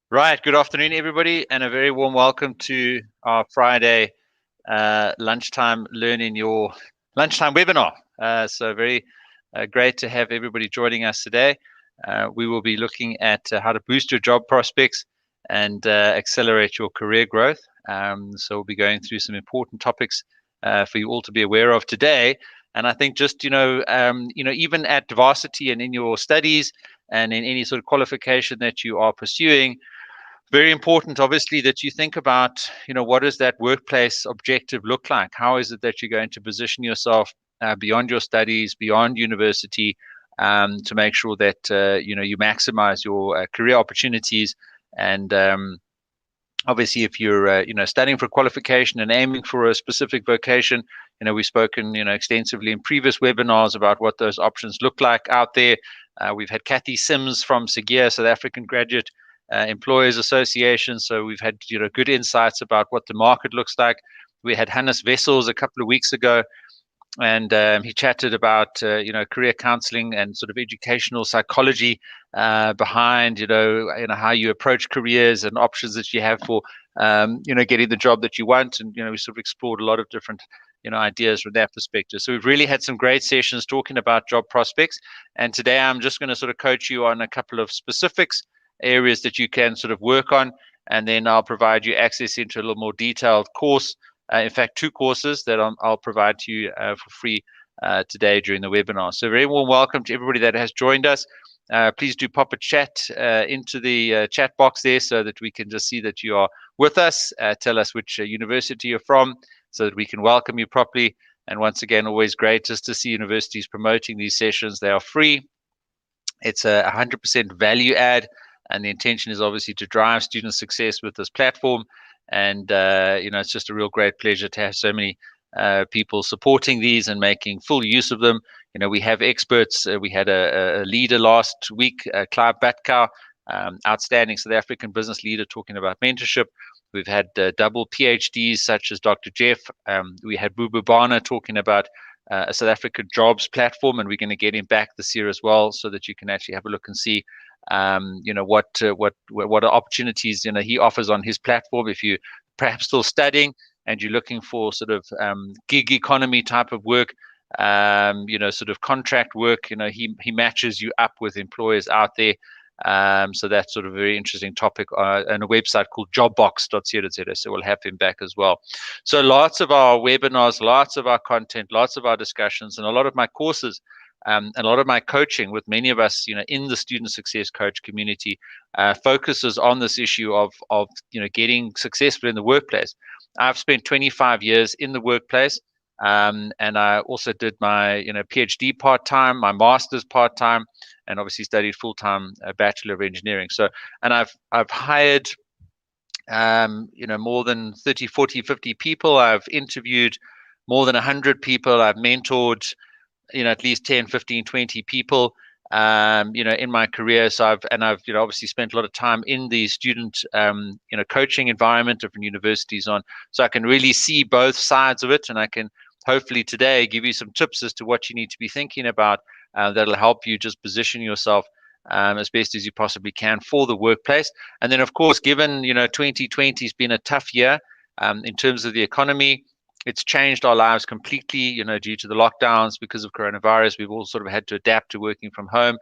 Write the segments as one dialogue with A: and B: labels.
A: Right. Good afternoon, everybody, and a very warm welcome to our Friday lunchtime learning your lunchtime webinar. So very great to have everybody joining us today. We will be looking at how to boost your job prospects and accelerate your career growth. So we'll be going through some important topics for you all to be aware of today. And I think just even at varsity and in your studies and in any sort of qualification that you are pursuing, very important, obviously, that you think about, what does that workplace objective look like? How is it that you're going to position yourself beyond your studies, beyond university, to make sure that you maximize your career opportunities. And obviously, if you're studying for qualification and aiming for a specific vocation, we've spoken extensively in previous webinars about what those options look like out there. We've had Kathy Sims from SEGIA, South African Graduate Employers Association. So we've had good insights about what the market looks like. We had Hannes Wessels a couple of weeks ago, and he chatted about career counseling and sort of educational psychology behind how you approach careers and options that you have for getting the job that you want. And we sort of explored a lot of different ideas from that perspective. So we've really had some great sessions talking about job prospects. And today I'm just going to sort of coach you on a couple of specifics, areas that you can sort of work on, and then I'll provide you access into a little more detailed course. In fact, two courses that I'll provide to you for free today during the webinar. So very warm welcome to everybody that has joined us. Please do pop a chat into the chat box there so that we can just see that you are with us. Tell us which university you're from so that we can welcome you properly. And once again, always great just to see universities promoting these sessions. They are free. It's a 100% value add. And the intention is obviously to drive student success with this platform. And it's just a real great pleasure to have so many people supporting these and making full use of them. We have experts. We had a leader last week, Clive Batkow, outstanding South African business leader, talking about mentorship. We've had double PhDs such as Dr. Jeff. We had Bubu Bana talking about a South African jobs platform, and we're going to get him back this year as well, so that you can actually have a look and see what opportunities he offers on his platform. If you perhaps still studying and you're looking for sort of gig economy type of work, sort of contract work, he matches you up with employers out there. So that's sort of a very interesting topic, and a website called Jobbox.co.za. So we'll have him back as well. So lots of our webinars, lots of our content, lots of our discussions, and a lot of my courses, and a lot of my coaching with many of us, in the student success coach community, focuses on this issue of getting successful in the workplace. I've spent 25 years in the workplace, and I also did my PhD part time, my master's part time, and obviously studied full time Bachelor of Engineering. So, and I've hired more than 30, 40, 50 people. I've interviewed more than 100 people. I've mentored at least 10, 15, 20 people, in my career. So I've obviously spent a lot of time in the student, coaching environment, different universities so I can really see both sides of it. And I can hopefully today give you some tips as to what you need to be thinking about, that'll help you just position yourself as best as you possibly can for the workplace. And then, of course, given 2020 has been a tough year in terms of the economy, it's changed our lives completely, due to the lockdowns because of coronavirus. We've all sort of had to adapt to working from home.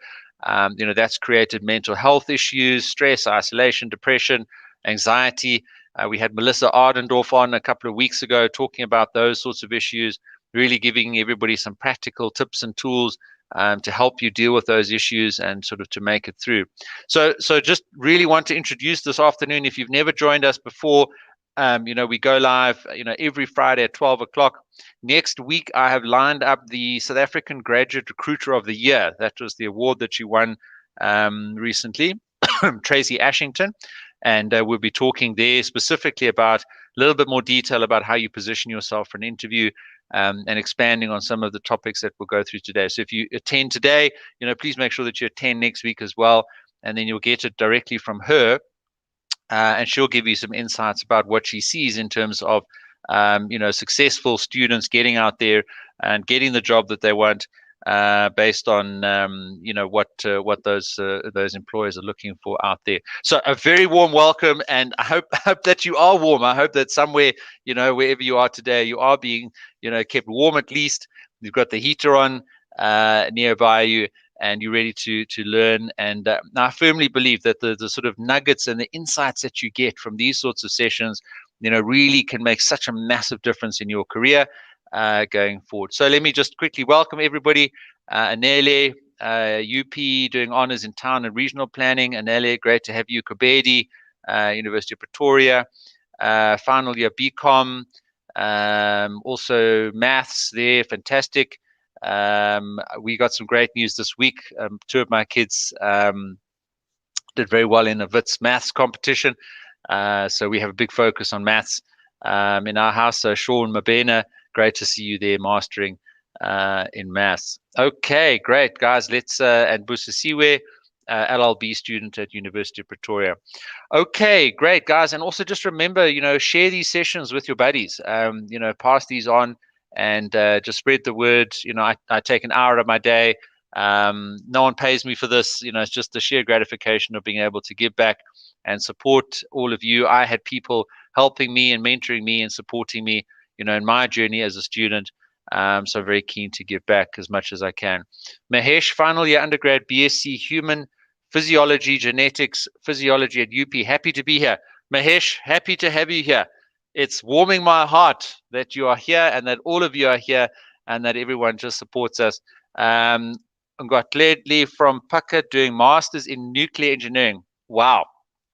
A: That's created mental health issues, stress, isolation, depression, anxiety. We had Melissa Ardendorf on a couple of weeks ago talking about those sorts of issues, really giving everybody some practical tips and tools to help you deal with those issues and sort of to make it through. So just really want to introduce this afternoon. If you've never joined us before, we go live, every Friday at 12 o'clock. Next week, I have lined up the South African Graduate Recruiter of the Year. That was the award that you won recently, Tracy Ashington. And we'll be talking there specifically about a little bit more detail about how you position yourself for an interview, and expanding on some of the topics that we'll go through today. So if you attend today, please make sure that you attend next week as well. And then you'll get it directly from her. And she'll give you some insights about what she sees in terms of, successful students getting out there and getting the job that they want, based on what those employers are looking for out there. So a very warm welcome, and I hope that you are warm. I hope that somewhere, wherever you are today, you are being kept warm at least. You've got the heater on nearby you, and you're ready to learn. And I firmly believe that the sort of nuggets and the insights that you get from these sorts of sessions, really can make such a massive difference in your career going forward. So let me just quickly welcome everybody. Anele, UP, doing honors in town and regional planning. Anele, great to have you. Kobedi, University of Pretoria, final year BCom, also maths there, fantastic. We got some great news this week. Two of my kids did very well in a WITS maths competition. So we have a big focus on maths in our house. So Sean Mabena, great to see you there mastering in maths. Okay, great, guys. Let's and Busisiwe, LLB student at University of Pretoria. Okay, great, guys. And also just remember, share these sessions with your buddies. Pass these on and just spread the word. I take an hour of my day. No one pays me for this. It's just the sheer gratification of being able to give back and support all of you. I had people helping me and mentoring me and supporting me, in my journey as a student. So I'm very keen to give back as much as I can. Mahesh, final year undergrad, BSc Human Physiology, Genetics, Physiology at UP. Happy to be here. Mahesh, happy to have you here. It's warming my heart that you are here and that all of you are here and that everyone just supports us. I've got Ledley from Pucker doing masters in nuclear engineering. Wow,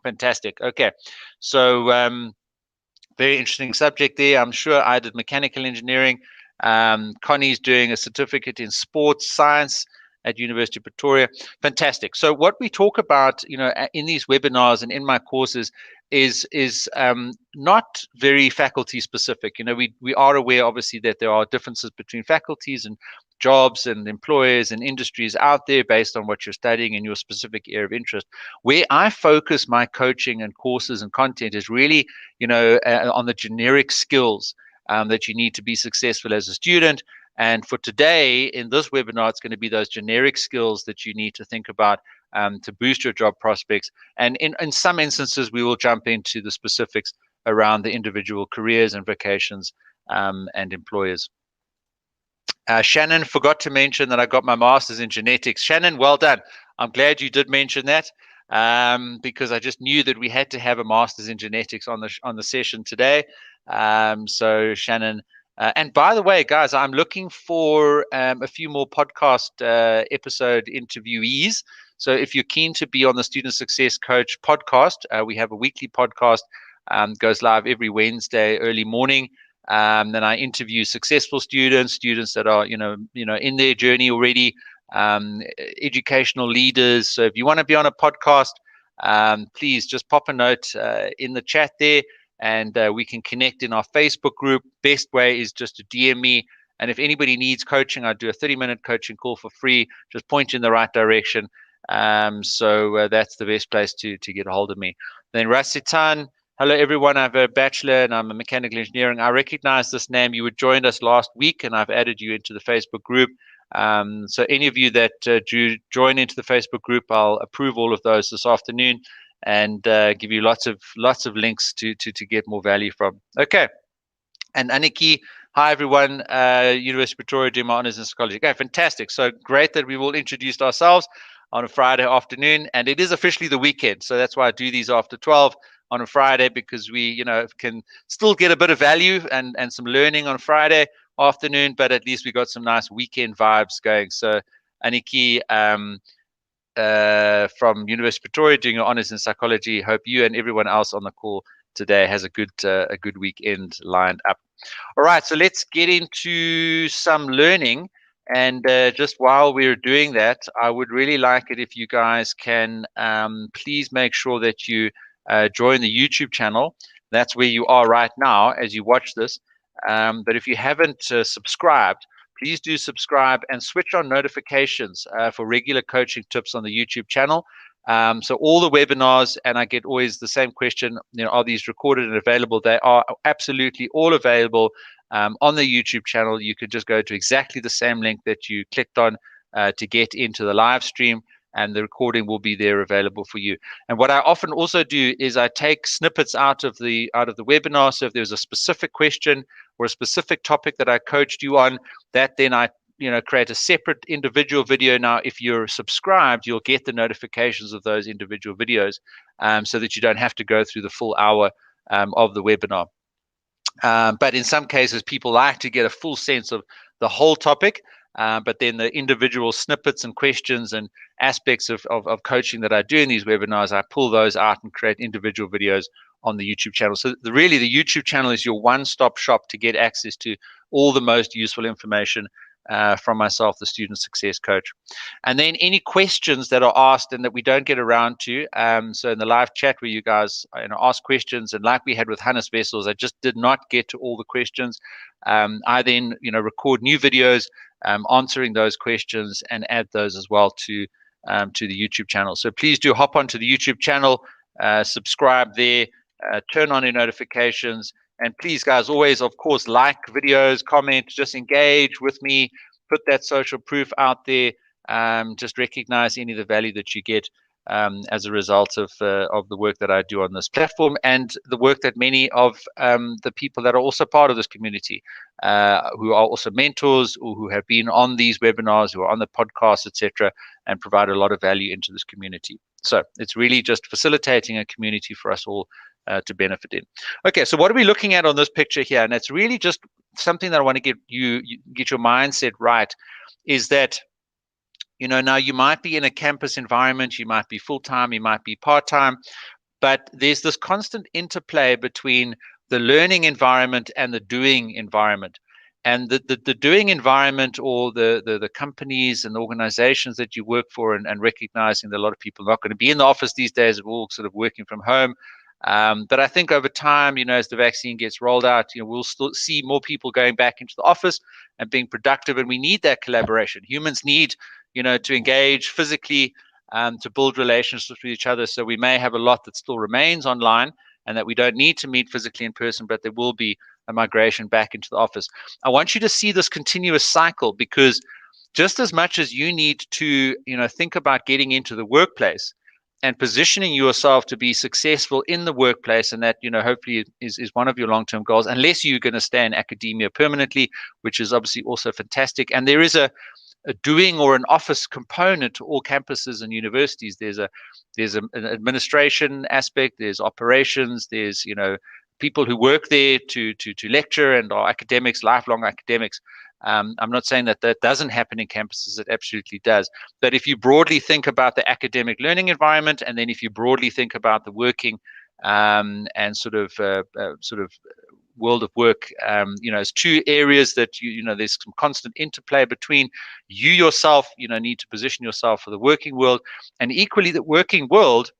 A: fantastic. Okay, so very interesting subject there. I'm sure I did mechanical engineering. Connie's doing a certificate in sports science at University of Pretoria. Fantastic. So what we talk about, in these webinars and in my courses is not very faculty specific. We are aware, obviously, that there are differences between faculties and jobs and employers and industries out there based on what you're studying in your specific area of interest. Where I focus my coaching and courses and content is really, on the generic skills that you need to be successful as a student. And for today, in this webinar, it's going to be those generic skills that you need to think about to boost your job prospects. And in some instances, we will jump into the specifics around the individual careers and vocations and employers. Shannon forgot to mention that I got my master's in genetics. Shannon, well done. I'm glad you did mention that because I just knew that we had to have a master's in genetics on the session today. So Shannon, and by the way, guys, I'm looking for a few more podcast episode interviewees. So if you're keen to be on the Student Success Coach podcast, we have a weekly podcast, goes live every Wednesday early morning. Then I interview successful students that are in their journey already, educational leaders. So if you want to be on a podcast, please just pop a note in the chat there, and we can connect in our Facebook group. Best way is just to DM me. And if anybody needs coaching, I do a 30-minute coaching call for free. Just point you in the right direction. So that's the best place to get a hold of me. Then Rasitan. Hello, everyone. I have a bachelor and I'm a mechanical engineering. I recognize this name. You joined us last week, and I've added you into the Facebook group. So any of you that join into the Facebook group, I'll approve all of those this afternoon and give you lots of links to get more value from. Okay. And Aniki, hi, everyone. University of Pretoria, doing my honors in psychology. Okay, fantastic. So great that we've all introduced ourselves on a Friday afternoon, and it is officially the weekend. So that's why I do these after 12 on a Friday, because we, can still get a bit of value and some learning on Friday afternoon, but at least we got some nice weekend vibes going. So Aniki from University of Pretoria, doing your honors in psychology. Hope you and everyone else on the call today has a good weekend lined up. All right, so let's get into some learning. And just while we're doing that, I would really like it if you guys can please make sure that you join the YouTube channel. That's where you are right now as you watch this. But if you haven't subscribed, please do subscribe and switch on notifications for regular coaching tips on the YouTube channel. So all the webinars, and I get always the same question, are these recorded and available? They are absolutely all available on the YouTube channel. You could just go to exactly the same link that you clicked on to get into the live stream, and the recording will be there available for you. And what I often also do is I take snippets out of the webinar. So if there's a specific question or a specific topic that I coached you on, that then I create a separate individual video. Now, if you're subscribed, you'll get the notifications of those individual videos, so that you don't have to go through the full hour of the webinar. But in some cases, people like to get a full sense of the whole topic. But then the individual snippets and questions and aspects of coaching that I do in these webinars, I pull those out and create individual videos on the YouTube channel. So really, the YouTube channel is your one-stop shop to get access to all the most useful information from myself, the student success coach. And then any questions that are asked and that we don't get around to, so in the live chat where you guys ask questions, and like we had with Hannes Vessels, I just did not get to all the questions. I then record new videos answering those questions and add those as well to the YouTube channel. So please do hop onto the YouTube channel, subscribe there, turn on your notifications, and please, guys, always, of course, like videos, comment, just engage with me, put that social proof out there. Just recognize any of the value that you get as a result of the work that I do on this platform, and the work that many of the people that are also part of this community, who are also mentors or who have been on these webinars, who are on the podcast, etc., and provide a lot of value into this community. So it's really just facilitating a community for us all to benefit in. Okay, so what are we looking at on this picture here? And it's really just something that I want to get your mindset right, is that now you might be in a campus environment, you might be full-time, you might be part-time, but there's this constant interplay between the learning environment and the doing environment. And the doing environment, or the companies and organizations that you work for, and recognizing that a lot of people are not going to be in the office these days, we're all sort of working from home. But I think over time, as the vaccine gets rolled out, we'll still see more people going back into the office and being productive. And we need that collaboration. Humans need, to engage physically, to build relationships with each other. So we may have a lot that still remains online and that we don't need to meet physically in person, but there will be a migration back into the office. I want you to see this continuous cycle, because just as much as you need to, think about getting into the workplace and positioning yourself to be successful in the workplace, and that hopefully is one of your long-term goals, unless you're going to stay in academia permanently, which is obviously also fantastic. And there is a doing or an office component to all campuses and universities. There's an administration aspect, there's operations, there's people who work there to lecture and are academics, lifelong academics. I'm not saying that doesn't happen in campuses. It absolutely does. But if you broadly think about the academic learning environment, and then if you broadly think about the working and sort of world of work, it's two areas that there's some constant interplay between. You yourself, need to position yourself for the working world, and equally the working world,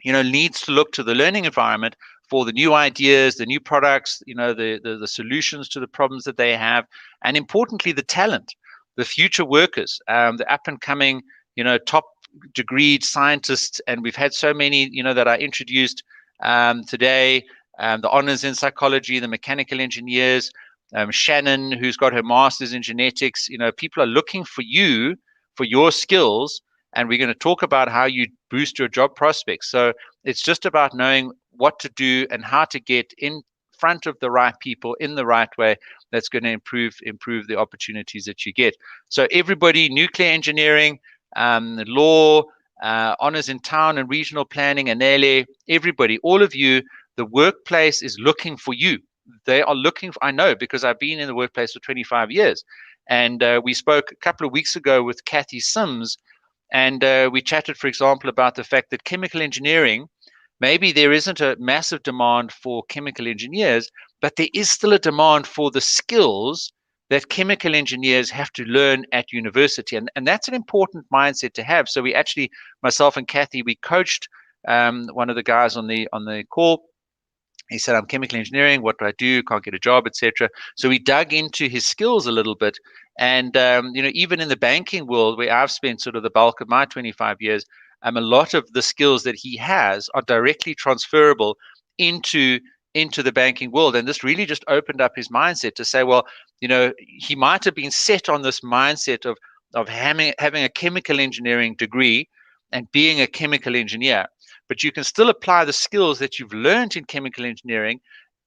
A: needs to look to the learning environment for the new ideas, the new products, the solutions to the problems that they have, and importantly, the talent, the future workers, the up and coming, top degreed scientists. And we've had so many, that I introduced today, the honors in psychology, the mechanical engineers, Shannon, who's got her master's in genetics. People are looking for you, for your skills, and we're going to talk about how you boost your job prospects. So it's just about knowing what to do and how to get in front of the right people in the right way. That's going to improve the opportunities that you get. So everybody, nuclear engineering, law, honors in town and regional planning, Anele, everybody, all of you, the workplace is looking for you. They are looking for, I know, because I've been in the workplace for 25 years. And we spoke a couple of weeks ago with Kathy Sims, and we chatted, for example, about the fact that chemical engineering, maybe there isn't a massive demand for chemical engineers, but there is still a demand for the skills that chemical engineers have to learn at university. And that's an important mindset to have. So we actually, myself and Kathy, we coached one of the guys on the call. He said, I'm chemical engineering. What do I do? Can't get a job, etc. So we dug into his skills a little bit. And, even in the banking world, where I've spent sort of the bulk of my 25 years, a lot of the skills that he has are directly transferable into into the banking world. And this really just opened up his mindset to say, well, he might have been set on this mindset of having a chemical engineering degree and being a chemical engineer, but you can still apply the skills that you've learned in chemical engineering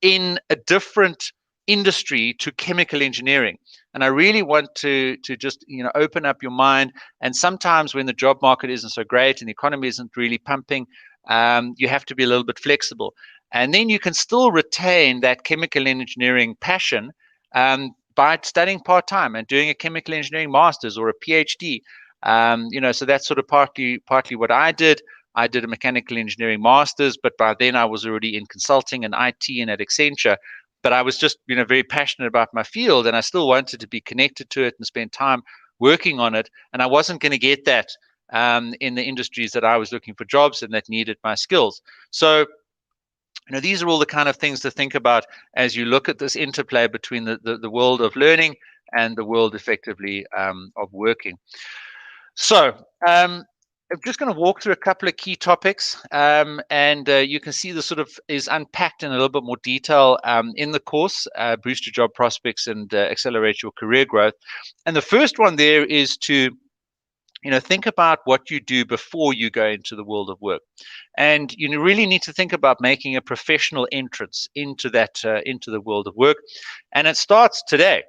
A: in a different industry to chemical engineering. And I really want to just open up your mind. And sometimes when the job market isn't so great and the economy isn't really pumping, you have to be a little bit flexible. And then you can still retain that chemical engineering passion by studying part-time and doing a chemical engineering master's or a PhD. So that's sort of partly what I did. I did a mechanical engineering master's, but by then I was already in consulting and IT and at Accenture. But I was just, very passionate about my field, and I still wanted to be connected to it and spend time working on it. And I wasn't going to get that in the industries that I was looking for jobs and that needed my skills. So, these are all the kind of things to think about as you look at this interplay between the world of learning and the world effectively of working. So I'm just going to walk through a couple of key topics, and you can see this sort of is unpacked in a little bit more detail in the course, Boost Your Job Prospects and Accelerate Your Career Growth. And the first one there is to think about what you do before you go into the world of work. And you really need to think about making a professional entrance into that, into the world of work. And it starts today.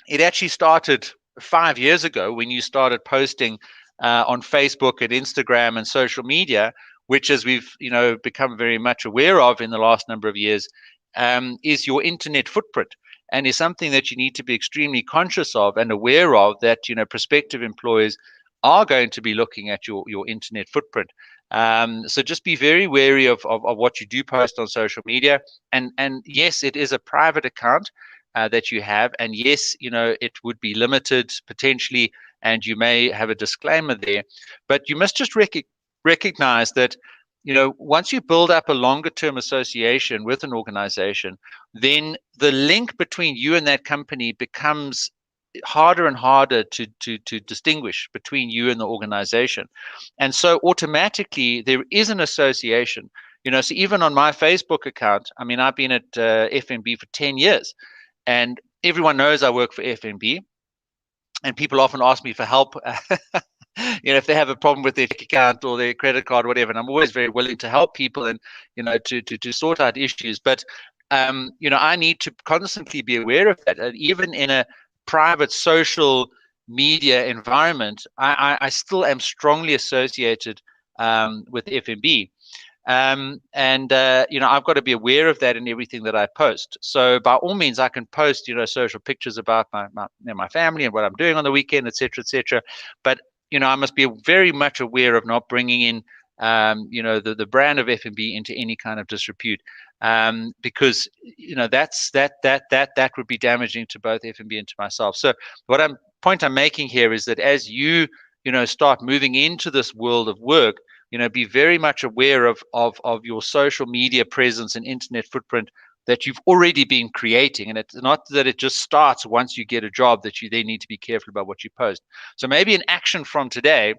A: It actually started 5 years ago when you started posting on Facebook and Instagram and social media, which, as we've become very much aware of in the last number of years, is your internet footprint, and is something that you need to be extremely conscious of and aware of, that prospective employers are going to be looking at your internet footprint. So just be very wary of what you do post on social media. And yes, it is a private account that you have, and yes, it would be limited potentially, and you may have a disclaimer there, but you must just recognize that once you build up a longer term association with an organization, then the link between you and that company becomes harder and harder to distinguish between you and the organization. And so automatically there is an association. So even on my Facebook account, I mean, I've been at FNB for 10 years, and everyone knows I work for FNB, and people often ask me for help if they have a problem with their account or their credit card or whatever, and I'm always very willing to help people and to sort out issues. But I need to constantly be aware of that. And even in a private social media environment, I still am strongly associated with FNB. I've got to be aware of that in everything that I post. So by all means, I can post, social pictures about my family and what I'm doing on the weekend, etc., etc. But I must be very much aware of not bringing in, the brand of FNB into any kind of disrepute, because that would be damaging to both FNB and to myself. So point I'm making here is that as you start moving into this world of work, be very much aware of your social media presence and internet footprint that you've already been creating. And it's not that it just starts once you get a job, that you then need to be careful about what you post. So maybe an action from today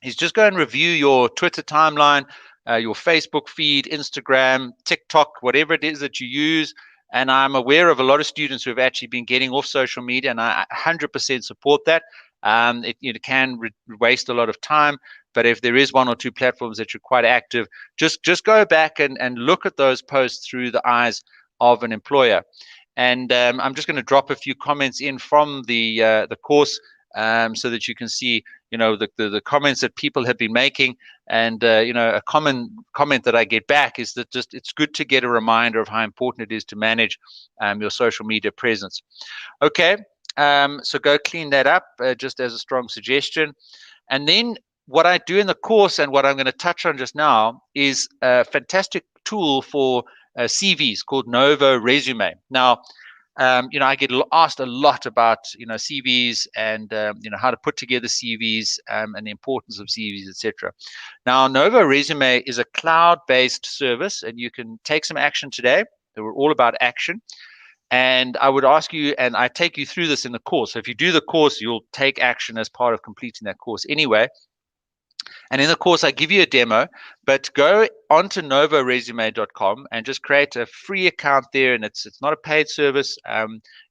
A: is just go and review your Twitter timeline, your Facebook feed, Instagram, TikTok, whatever it is that you use. And I'm aware of a lot of students who have actually been getting off social media, and I 100% support that. It can waste a lot of time, but if there is one or two platforms that you're quite active, just go back and look at those posts through the eyes of an employer. And I'm just going to drop a few comments in from the course, so that you can see the comments that people have been making. And a common comment that I get back is that just it's good to get a reminder of how important it is to manage your social media presence. Okay. So go clean that up, just as a strong suggestion. And then what I do in the course, and what I'm going to touch on just now, is a fantastic tool for CVs called Novo Resume. Now, I get asked a lot about CVs and how to put together CVs, and the importance of CVs, etc. Now, Novo Resume is a cloud-based service, and you can take some action today. We're all about action. And I would ask you, and I take you through this in the course. So if you do the course, you'll take action as part of completing that course anyway. And in the course, I give you a demo, but go onto novoresume.com and just create a free account there. And it's not a paid service.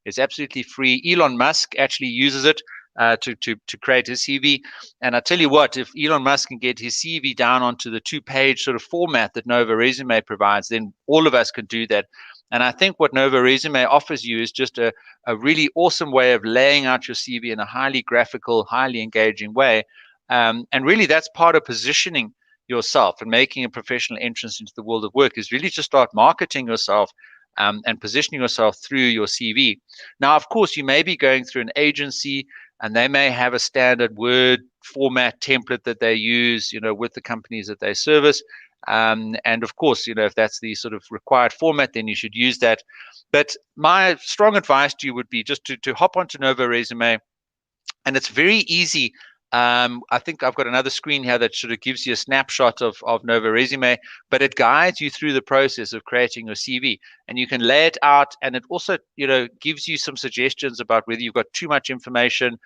A: It's absolutely free. Elon Musk actually uses it to create his CV. And I tell you what, if Elon Musk can get his CV down onto the 2-page sort of format that Nova Resume provides, then all of us can do that. And I think what Nova Resume offers you is just a really awesome way of laying out your CV in a highly graphical, highly engaging way. And really, that's part of positioning yourself and making a professional entrance into the world of work, is really to start marketing yourself and positioning yourself through your CV. Now, of course, you may be going through an agency and they may have a standard Word format template that they use, with the companies that they service. And of course, if that's the sort of required format, then you should use that. But my strong advice to you would be just to hop onto Nova Resume. And it's very easy. I think I've got another screen here that sort of gives you a snapshot of Nova Resume, but it guides you through the process of creating your CV, and you can lay it out. And it also, gives you some suggestions about whether you've got too much information,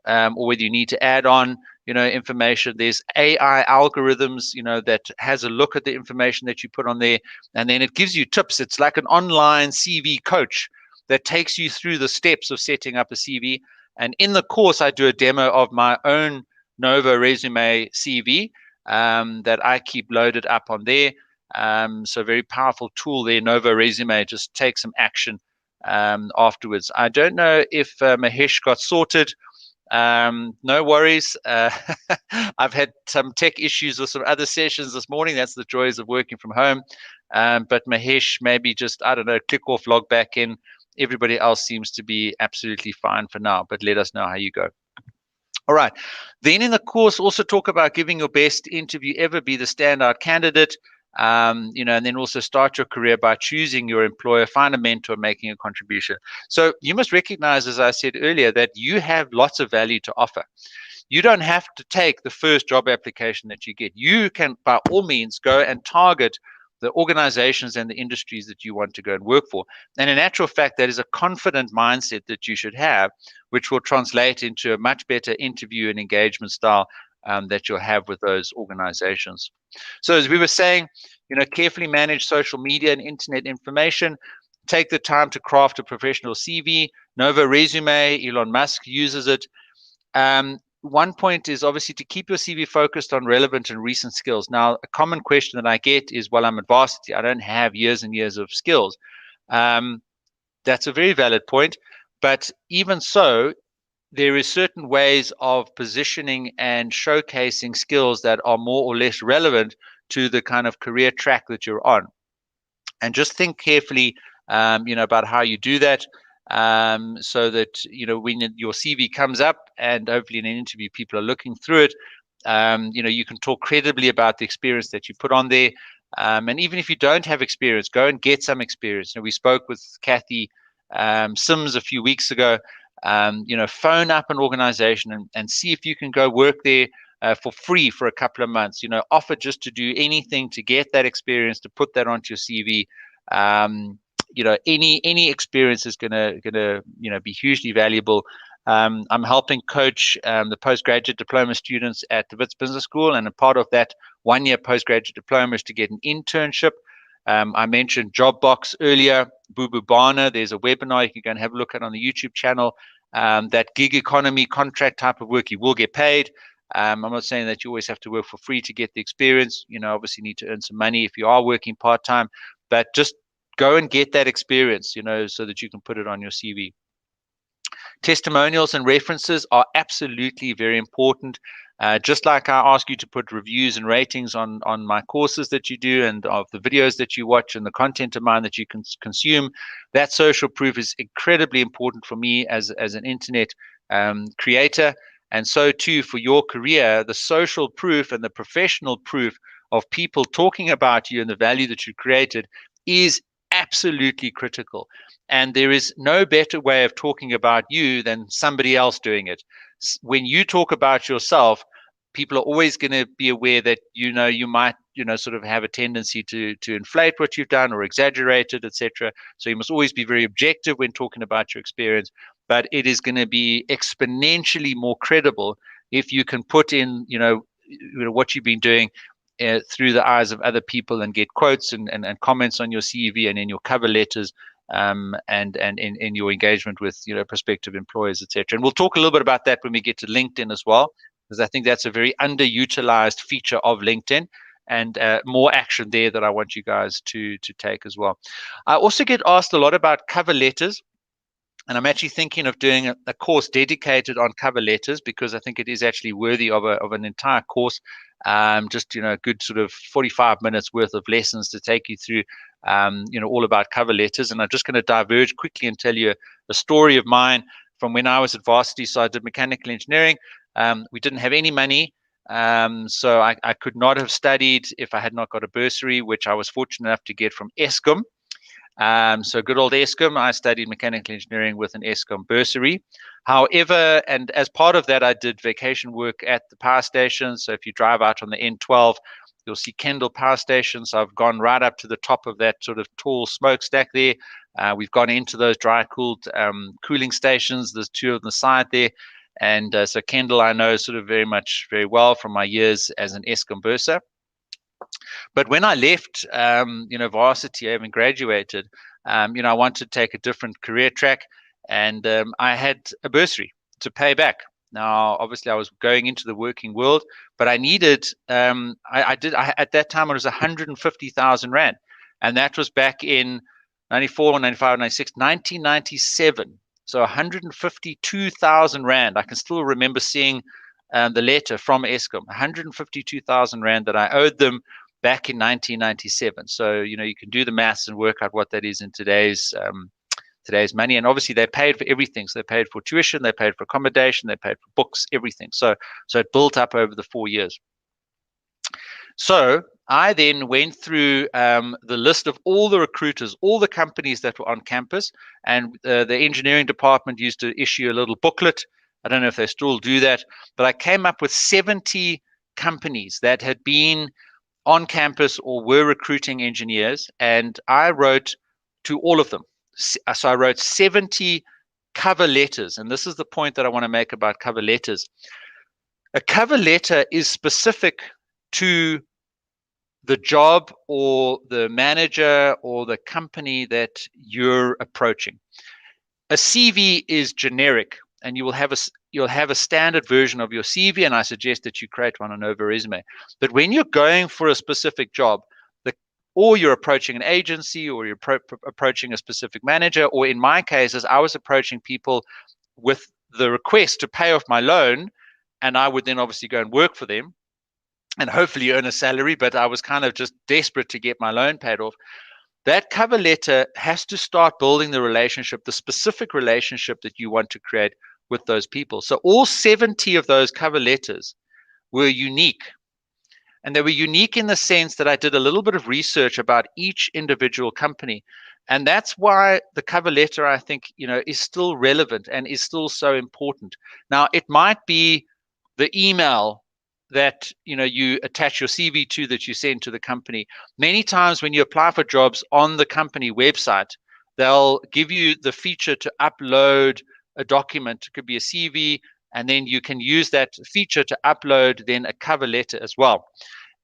A: or whether you need to add on, information. There's AI algorithms, that has a look at the information that you put on there, and then it gives you tips. It's like an online CV coach that takes you through the steps of setting up a CV. And in the course, I do a demo of my own Nova Resume CV that I keep loaded up on there. So very powerful tool there, Nova Resume. Just take some action afterwards. I don't know if Mahesh got sorted. No worries. I've had some tech issues with some other sessions this morning. That's the joys of working from home. But Mahesh, maybe just, I don't know, click off, log back in. Everybody else seems to be absolutely fine for now, but let us know how you go. All right. Then in the course, also talk about giving your best interview ever, be the standout candidate, and then also start your career by choosing your employer, find a mentor, making a contribution. So you must recognize, as I said earlier, that you have lots of value to offer. You don't have to take the first job application that you get. You can, by all means, go and target the organizations and the industries that you want to go and work for. And in actual fact, that is a confident mindset that you should have, which will translate into a much better interview and engagement style that you'll have with those organizations. So as we were saying, carefully manage social media and internet information. Take the time to craft a professional CV. Nova Resume, Elon Musk uses it. One point is obviously to keep your CV focused on relevant and recent skills. Now, a common question that I get is, well, I'm at varsity. I don't have years and years of skills. That's a very valid point. But even so, there is certain ways of positioning and showcasing skills that are more or less relevant to the kind of career track that you're on. And just think carefully, about how you do that. So that when your CV comes up and hopefully in an interview people are looking through it, you can talk credibly about the experience that you put on there. And even if you don't have experience, go and get some experience. We spoke with Kathy Sims a few weeks ago. Phone up an organization and see if you can go work there for free for a couple of months. Offer just to do anything to get that experience, to put that onto your CV. Any experience is gonna be hugely valuable. I'm helping coach the postgraduate diploma students at the Wits Business School, and a part of that 1-year postgraduate diploma is to get an internship. I mentioned Jobbox earlier, Boo Boo Bana. There's a webinar you can go and have a look at on the YouTube channel. That gig economy contract type of work, you will get paid. I'm not saying that you always have to work for free to get the experience. Obviously need to earn some money if you are working part-time, but just go and get that experience, so that you can put it on your CV. Testimonials and references are absolutely very important. Just like I ask you to put reviews and ratings on my courses that you do and of the videos that you watch and the content of mine that you can consume, that social proof is incredibly important for me as an internet creator. And so too for your career, the social proof and the professional proof of people talking about you and the value that you created is absolutely critical. And there is no better way of talking about you than somebody else doing it. When you talk about yourself, people are always going to be aware that you might sort of have a tendency to inflate what you've done or exaggerate it, etc. So you must always be very objective when talking about your experience. But it is going to be exponentially more credible if you can put in what you've been doing through the eyes of other people, and get quotes and comments on your CV and in your cover letters, and in your engagement with prospective employers, etc. And we'll talk a little bit about that when we get to LinkedIn as well, because I think that's a very underutilized feature of LinkedIn, and more action there that I want you guys to take as well. I also get asked a lot about cover letters, and I'm actually thinking of doing a course dedicated on cover letters, because I think it is actually worthy of an entire course. Just a good sort of 45 minutes worth of lessons to take you through all about cover letters. And I'm just going to diverge quickly and tell you a story of mine from when I was at varsity. So I did mechanical engineering. We didn't have any money. So I could not have studied if I had not got a bursary, which I was fortunate enough to get from Eskom. So good old Eskom. I studied mechanical engineering with an Eskom bursary. However, and as part of that, I did vacation work at the power station. So if you drive out on the N12, you'll see Kendall Power Station. So I've gone right up to the top of that sort of tall smokestack there. We've gone into those dry-cooled cooling stations. There's two on the side there. And so Kendall I know sort of very well from my years as an Eskom bursar. But when I left, varsity, having graduated, I wanted to take a different career track, and I had a bursary to pay back. Now, obviously, I was going into the working world, but I needed. At that time it was 150,000 rand, and that was back in 94, 95, 96, 1997. So 152,000 rand. I can still remember seeing the letter from Eskom, 152,000 rand that I owed them back in 1997. So you can do the maths and work out what that is in today's money. And obviously they paid for everything. So they paid for tuition, they paid for accommodation, they paid for books, everything. So it built up over the 4 years. So I then went through the list of all the recruiters, all the companies that were on campus, and the engineering department used to issue a little booklet. I don't know if they still do that, but I came up with 70 companies that had been on campus or were recruiting engineers, and I wrote to all of them. So I wrote 70 cover letters, and this is the point that I want to make about cover letters. A cover letter is specific to the job or the manager or the company that you're approaching. A CV is generic, and you'll have a standard version of your CV, and I suggest that you create one on Nova Resume. But when you're going for a specific job, or you're approaching an agency, or you're approaching a specific manager, or in my cases, I was approaching people with the request to pay off my loan, and I would then obviously go and work for them and hopefully earn a salary, but I was kind of just desperate to get my loan paid off. That cover letter has to start building the relationship, the specific relationship that you want to create with those people. So all 70 of those cover letters were unique. And they were unique in the sense that I did a little bit of research about each individual company. And that's why the cover letter, I think, is still relevant and is still so important. Now, it might be the email that you attach your CV to, that you send to the company. Many times when you apply for jobs on the company website, they'll give you the feature to upload a document. It could be a CV, and then you can use that feature to upload then a cover letter as well.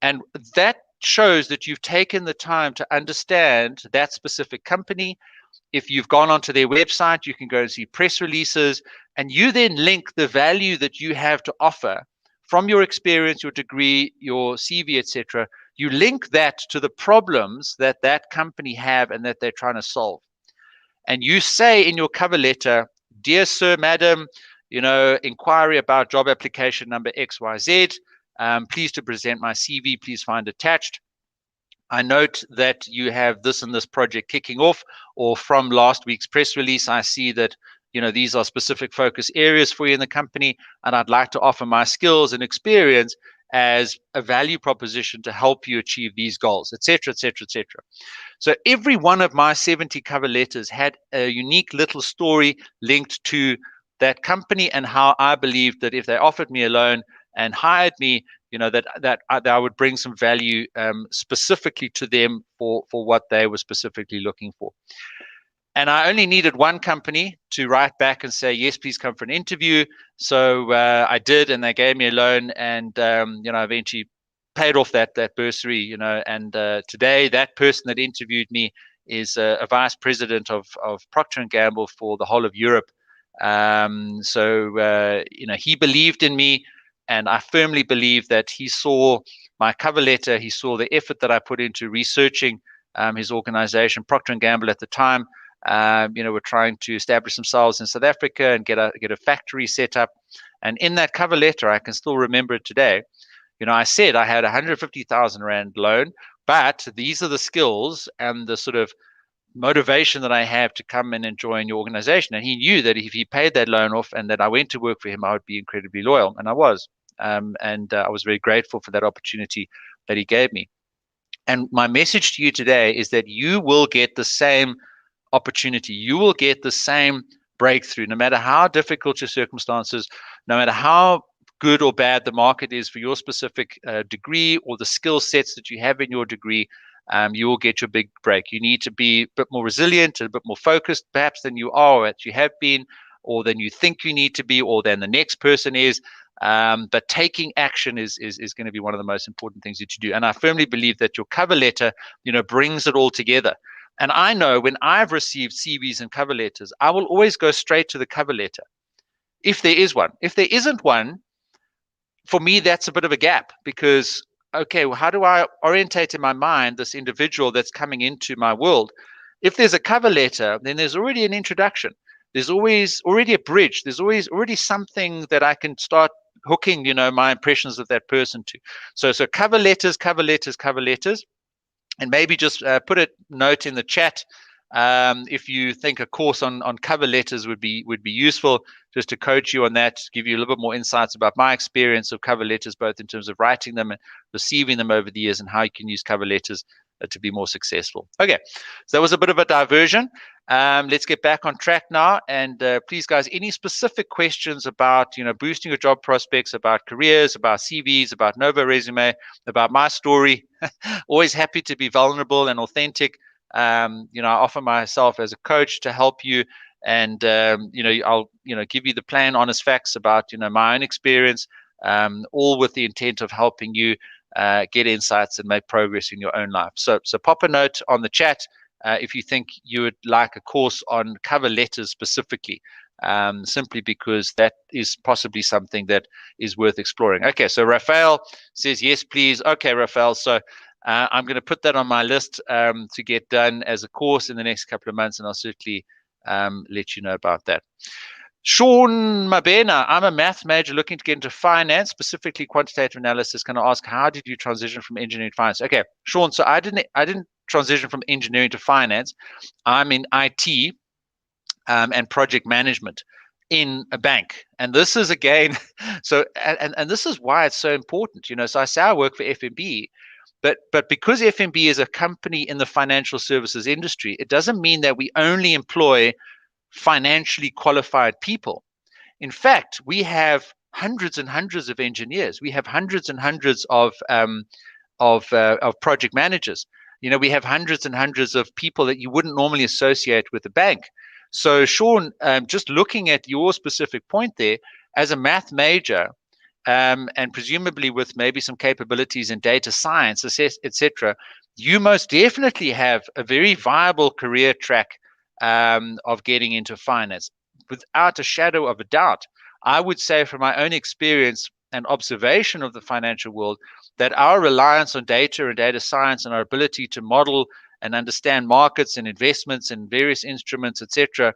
A: And that shows that you've taken the time to understand that specific company. If you've gone onto their website, you can go and see press releases, and you then link the value that you have to offer from your experience, your degree, your CV, etc. You link that to the problems that that company have and that they're trying to solve. And you say in your cover letter, "Dear sir, madam, inquiry about job application number XYZ. Pleased to present my CV. Please find attached. I note that you have this and this project kicking off, or from last week's press release, I see that these are specific focus areas for you in the company, and I'd like to offer my skills and experience as a value proposition to help you achieve these goals," etc., etc., etc. So every one of my 70 cover letters had a unique little story linked to that company, and how I believed that if they offered me a loan and hired me, that I would bring some value specifically to them for what they were specifically looking for. And I only needed one company to write back and say, yes, please come for an interview. So I did, and they gave me a loan, and eventually paid off that bursary. And today that person that interviewed me is a vice president of Procter and Gamble for the whole of Europe. He believed in me, and I firmly believe that he saw my cover letter, he saw the effort that I put into researching his organization, Procter and Gamble at the time. Were trying to establish themselves in South Africa and get a factory set up. And in that cover letter, I can still remember it today. I said I had 150,000 Rand loan, but these are the skills and the sort of motivation that I have to come and join your organization. And he knew that if he paid that loan off and that I went to work for him, I would be incredibly loyal. And I was. I was very grateful for that opportunity that he gave me. And my message to you today is that you will get the same opportunity. You will get the same breakthrough, no matter how difficult your circumstances, no matter how good or bad the market is for your specific degree or the skill sets that you have in your degree. You will get your big break. You need to be a bit more resilient, a bit more focused, perhaps than you are, or that you have been, or than you think you need to be, or than the next person is. But taking action is going to be one of the most important things that you do. And I firmly believe that your cover letter, brings it all together. And I know when I've received CVs and cover letters, I will always go straight to the cover letter, if there is one. If there isn't one, for me, that's a bit of a gap, because, okay, well, how do I orientate in my mind this individual that's coming into my world? If there's a cover letter, then there's already an introduction. There's always already a bridge. There's already something that I can start hooking, my impressions of that person to. So cover letters. And maybe just put a note in the chat if you think a course on cover letters would be useful, just to coach you on that, give you a little bit more insights about my experience of cover letters, both in terms of writing them and receiving them over the years, and how you can use cover letters to be more successful. Okay, so that was a bit of a diversion. Let's get back on track now. And please, guys, any specific questions about boosting your job prospects, about careers, about CVs, about Novo Resume, about my story, always happy to be vulnerable and authentic. I offer myself as a coach to help you, and I'll give you the plain, honest facts about my own experience, all with the intent of helping you get insights and make progress in your own life. So pop a note on the chat if you think you would like a course on cover letters specifically, simply because that is possibly something that is worth exploring. Okay, so Raphael says yes, please. Okay, Raphael, so I'm going to put that on my list to get done as a course in the next couple of months, and I'll certainly let you know about that. Sean Mabena, I'm a math major looking to get into finance, specifically quantitative analysis. Can I ask, how did you transition from engineering to finance? Okay, Sean, so I didn't transition from engineering to finance. I'm in IT and project management in a bank. And this is, again, so and this is why it's so important. So I say I work for FNB, but because FNB is a company in the financial services industry, it doesn't mean that we only employ financially qualified people. In fact, we have hundreds and hundreds of engineers. We have hundreds and hundreds of project managers. We have hundreds and hundreds of people that you wouldn't normally associate with a bank. So, Sean, just looking at your specific point there, as a math major, and presumably with maybe some capabilities in data science, etc., you most definitely have a very viable career track of getting into finance, without a shadow of a doubt. I would say, from my own experience and observation of the financial world, that our reliance on data and data science and our ability to model and understand markets and investments and various instruments, etc.,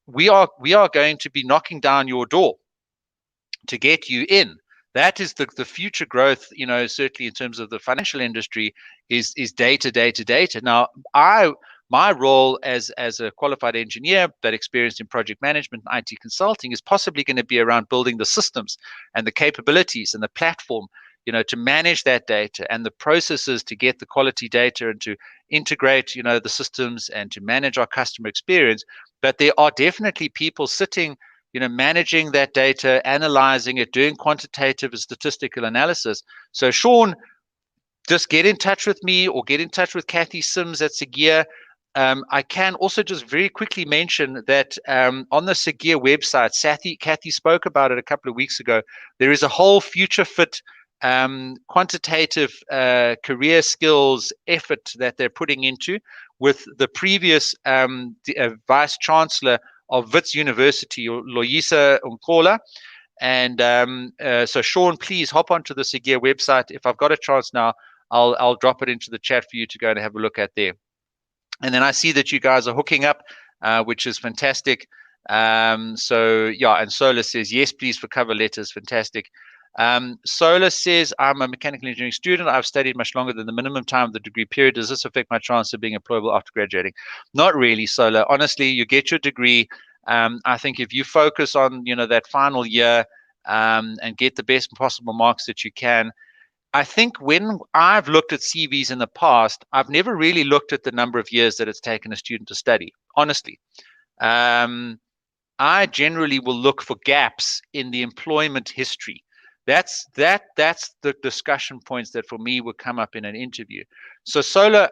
A: we are going to be knocking down your door to get you in. That is the future growth, certainly in terms of the financial industry, is data. Now, my role as a qualified engineer that experienced in project management and IT consulting is possibly going to be around building the systems and the capabilities and the platform, to manage that data and the processes to get the quality data and to integrate, the systems and to manage our customer experience. But there are definitely people sitting, managing that data, analyzing it, doing quantitative and statistical analysis. So, Sean, just get in touch with me or get in touch with Kathy Sims at Segear. I can also just very quickly mention that on the Sagir website, Kathy spoke about it a couple of weeks ago. There is a whole future fit quantitative career skills effort that they're putting into with the previous vice chancellor of Wits University, Loyisa Unkola. And so, Sean, please hop onto the Sagir website. If I've got a chance now, I'll drop it into the chat for you to go and have a look at there. And then I see that you guys are hooking up, which is fantastic. So yeah, and Solar says, yes, please, for cover letters. Fantastic. Solar says, I'm a mechanical engineering student. I've studied much longer than the minimum time of the degree period. Does this affect my chance of being employable after graduating? Not really, Solar. Honestly, you get your degree. I think if you focus on, that final year and get the best possible marks that you can, I think when I've looked at CVs in the past, I've never really looked at the number of years that it's taken a student to study, honestly. I generally will look for gaps in the employment history. That's the discussion points that for me would come up in an interview. So Solar,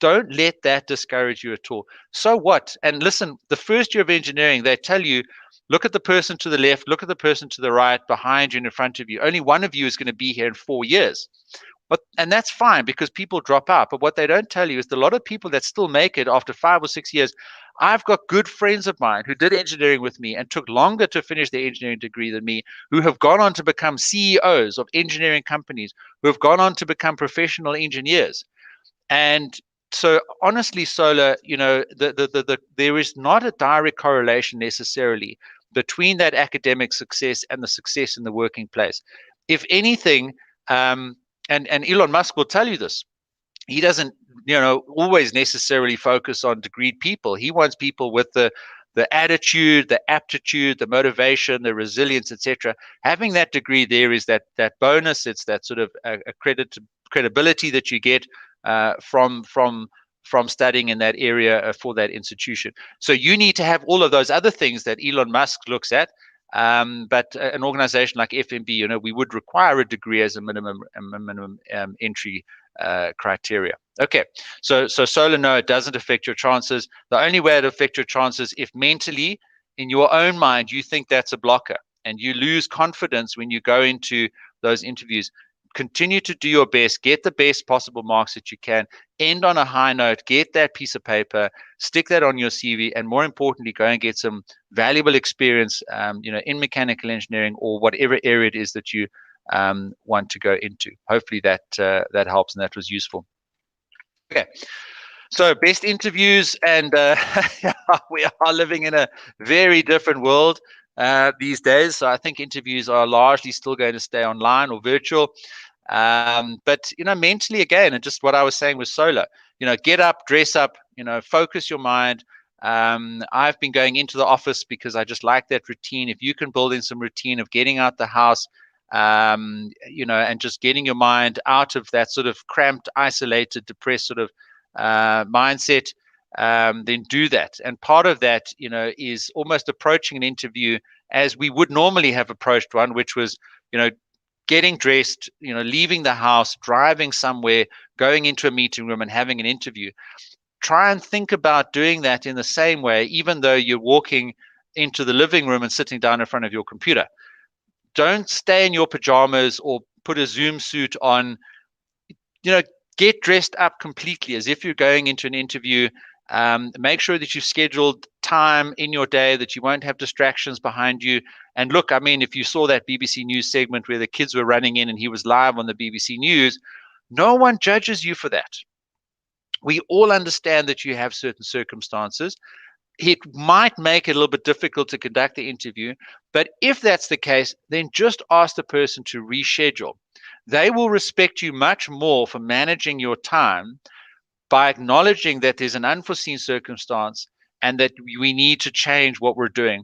A: don't let that discourage you at all. So what? And listen, the first year of engineering, they tell you, look at the person to the left, look at the person to the right, behind you and in front of you. Only one of you is going to be here in 4 years. And that's fine because people drop out. But what they don't tell you is a lot of people that still make it after 5 or 6 years. I've got good friends of mine who did engineering with me and took longer to finish their engineering degree than me, who have gone on to become CEOs of engineering companies, who have gone on to become professional engineers. And so honestly, Solar, there is not a direct correlation necessarily between that academic success and the success in the working place. If anything, and Elon Musk will tell you this, he doesn't, always necessarily focus on degreed people. He wants people with the attitude, the aptitude, the motivation, the resilience, etc. Having that degree there is that bonus. It's that sort of credibility that you get from studying in that area for that institution. So you need to have all of those other things that Elon Musk looks at. But an organization like FNB, we would require a degree as a minimum entry criteria. Okay, so Solar, no, it doesn't affect your chances. The only way it affects your chances if mentally, in your own mind, you think that's a blocker and you lose confidence when you go into those interviews. Continue to do your best, get the best possible marks that you can, end on a high note, get that piece of paper, stick that on your CV, and more importantly, go and get some valuable experience, in mechanical engineering or whatever area it is that you want to go into. Hopefully that helps and that was useful. Okay. So best interviews, and we are living in a very different world these days. So I think interviews are largely still going to stay online or virtual. But mentally, again, and just what I was saying with Solar, get up, dress up, focus your mind. I've been going into the office because I just like that routine. If you can build in some routine of getting out the house, and just getting your mind out of that sort of cramped, isolated, depressed sort of mindset, then do that. And part of that, is almost approaching an interview as we would normally have approached one, which was, getting dressed, leaving the house, driving somewhere, going into a meeting room and having an interview. Try and think about doing that in the same way, even though you're walking into the living room and sitting down in front of your computer. Don't stay in your pajamas or put a Zoom suit on. Get dressed up completely as if you're going into an interview. Make sure that you've scheduled time in your day, that you won't have distractions behind you. And look, I mean, if you saw that BBC News segment where the kids were running in and he was live on the BBC News, no one judges you for that. We all understand that you have certain circumstances. It might make it a little bit difficult to conduct the interview, but if that's the case, then just ask the person to reschedule. They will respect you much more for managing your time by acknowledging that there's an unforeseen circumstance and that we need to change what we're doing.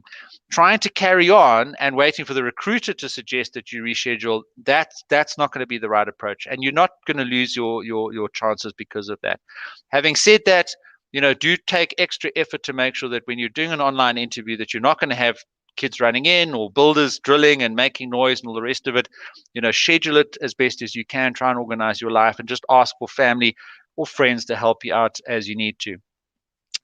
A: Trying to carry on and waiting for the recruiter to suggest that you reschedule, that's not going to be the right approach. And you're not going to lose your chances because of that. Having said that, do take extra effort to make sure that when you're doing an online interview that you're not going to have kids running in or builders drilling and making noise and all the rest of it. Schedule it as best as you can, try and organize your life and just ask for family or friends to help you out as you need to.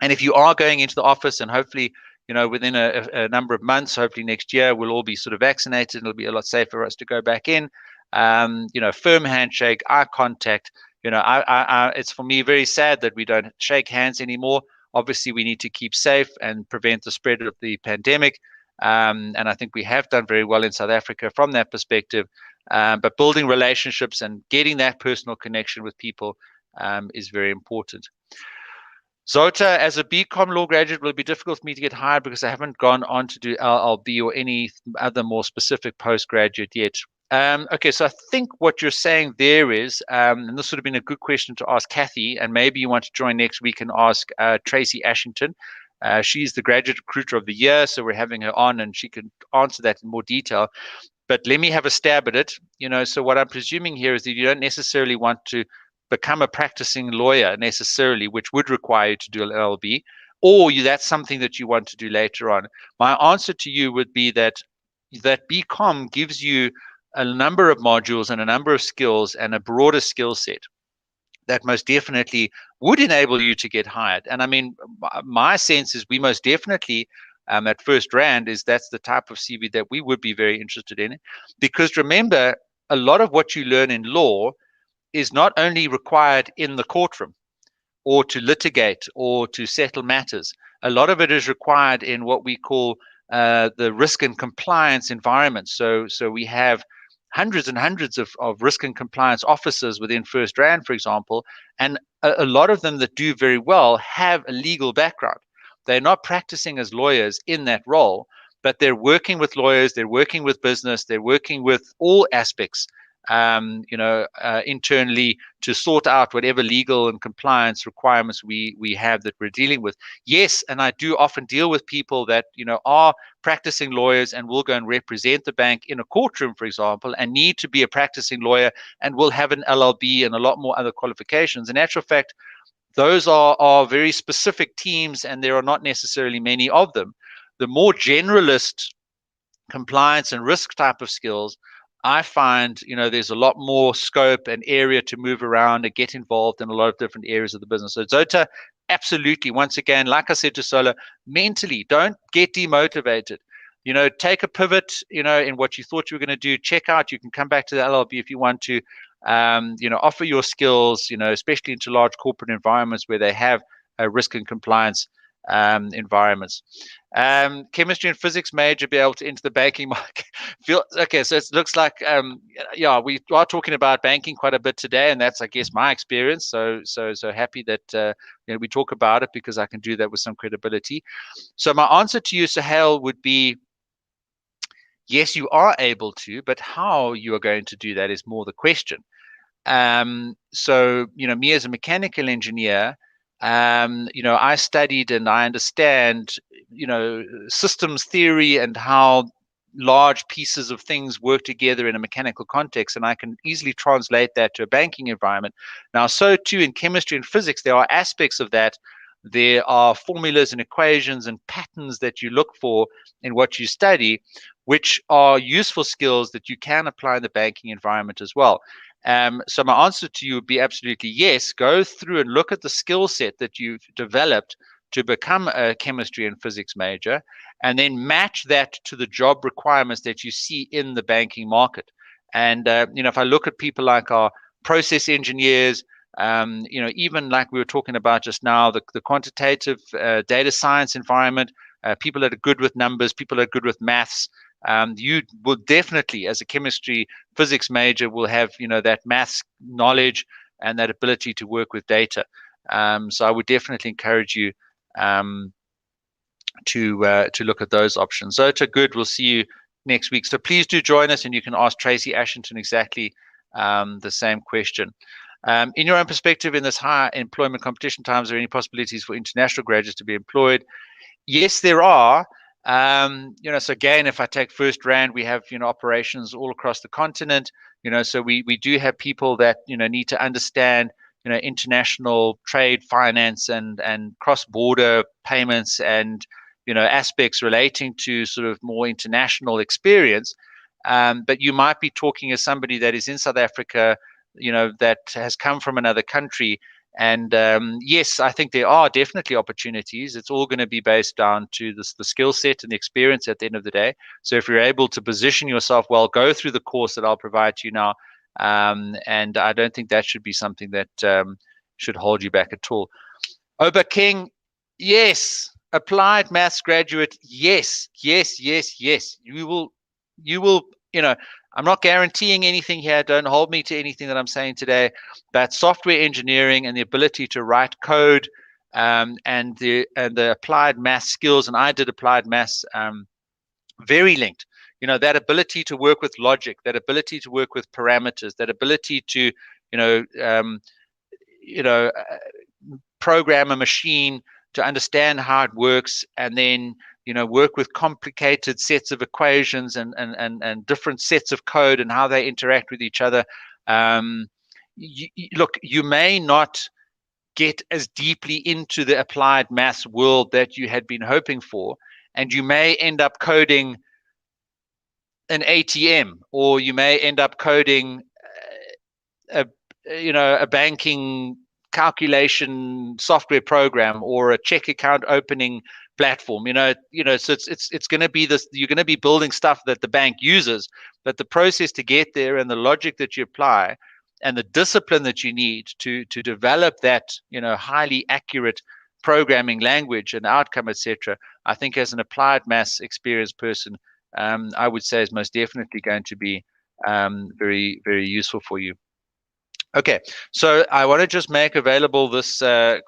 A: And if you are going into the office, and hopefully, within a number of months, hopefully next year, we'll all be sort of vaccinated, and it'll be a lot safer for us to go back in. Firm handshake, eye contact. It's for me very sad that we don't shake hands anymore. Obviously, we need to keep safe and prevent the spread of the pandemic. And I think we have done very well in South Africa from that perspective. But building relationships and getting that personal connection with people is very important. Zota, as a BCom law graduate, will it be difficult for me to get hired because I haven't gone on to do LLB or any other more specific postgraduate yet? Okay, so I think what you're saying there is, and this would have been a good question to ask Kathy, and maybe you want to join next week and ask Tracy Ashington. She's the graduate recruiter of the year, so we're having her on, and she can answer that in more detail. But let me have a stab at it. So what I'm presuming here is that you don't necessarily want to become a practicing lawyer necessarily, which would require you to do an LLB, or that's something that you want to do later on. My answer to you would be that BCom gives you a number of modules and a number of skills and a broader skill set that most definitely would enable you to get hired. And I mean, my sense is we most definitely at First Rand that's the type of CV that we would be very interested in, because remember, a lot of what you learn in law is not only required in the courtroom or to litigate or to settle matters. A lot of it is required in what we call the risk and compliance environment. So we have hundreds and hundreds of risk and compliance officers within First Rand, for example, and a lot of them that do very well have a legal background. They're not practicing as lawyers in that role, but they're working with lawyers, they're working with business, they're working with all aspects internally to sort out whatever legal and compliance requirements we have that we're dealing with. Yes, and I do often deal with people that are practicing lawyers and will go and represent the bank in a courtroom, for example, and need to be a practicing lawyer and will have an LLB and a lot more other qualifications. In actual fact, those are very specific teams, and there are not necessarily many of them. The more generalist compliance and risk type of skills, I find, there's a lot more scope and area to move around and get involved in a lot of different areas of the business. So Zota, absolutely. Once again, like I said to Sola, mentally, don't get demotivated. Take a pivot, in what you thought you were going to do. Check out, you can come back to the LLB if you want to, offer your skills, especially into large corporate environments where they have risk and compliance environments. Chemistry and physics major be able to enter the banking market. Okay, so it looks like we are talking about banking quite a bit today, and that's, I guess, my experience. So happy that we talk about it, because I can do that with some credibility. So my answer to you, Sahel, would be yes, you are able to, but how you are going to do that is more the question. So me as a mechanical engineer, I studied and I understand, systems theory and how large pieces of things work together in a mechanical context, and I can easily translate that to a banking environment. Now, so too in chemistry and physics, there are aspects of that. There are formulas and equations and patterns that you look for in what you study, which are useful skills that you can apply in the banking environment as well. So my answer to you would be absolutely yes. Go through and look at the skill set that you've developed to become a chemistry and physics major, and then match that to the job requirements that you see in the banking market. And if I look at people like our process engineers, even like we were talking about just now, the quantitative data science environment, people that are good with numbers, people that are good with maths. You will definitely, as a chemistry physics major, will have that maths knowledge and that ability to work with data. So I would definitely encourage you to look at those options. So it's good. We'll see you next week. So please do join us, and you can ask Tracy Ashington exactly the same question. In your own perspective, in this high employment competition times, are there any possibilities for international graduates to be employed? Yes, there are. So again, if I take First Rand, we have operations all across the continent. So we do have people that need to understand international trade, finance, and cross-border payments, and aspects relating to sort of more international experience. But you might be talking as somebody that is in South Africa, that has come from another country, And yes, I think there are definitely opportunities. It's all going to be based down to the skill set and the experience at the end of the day. So if you're able to position yourself well, go through the course that I'll provide to you now. And I don't think that should be something that should hold you back at all. Oba King, yes. Applied maths graduate, yes, yes, yes, yes. You will, I'm not guaranteeing anything here. Don't hold me to anything that I'm saying today. But software engineering and the ability to write code, and the applied maths skills, and I did applied maths, very linked. That ability to work with logic, that ability to work with parameters, that ability to, you know, um, you know, program a machine to understand how it works, and then work with complicated sets of equations and different sets of code and how they interact with each other. Look, you may not get as deeply into the applied maths world that you had been hoping for, and you may end up coding an ATM, or you may end up coding a a banking calculation software program, or a check account opening platform. So it's going to be this. You're going to be building stuff that the bank uses, but the process to get there, and the logic that you apply, and the discipline that you need to develop that highly accurate programming language and outcome, etc. I think as an applied maths experienced person, I would say is most definitely going to be very, very useful for you. Okay, so I want to just make available this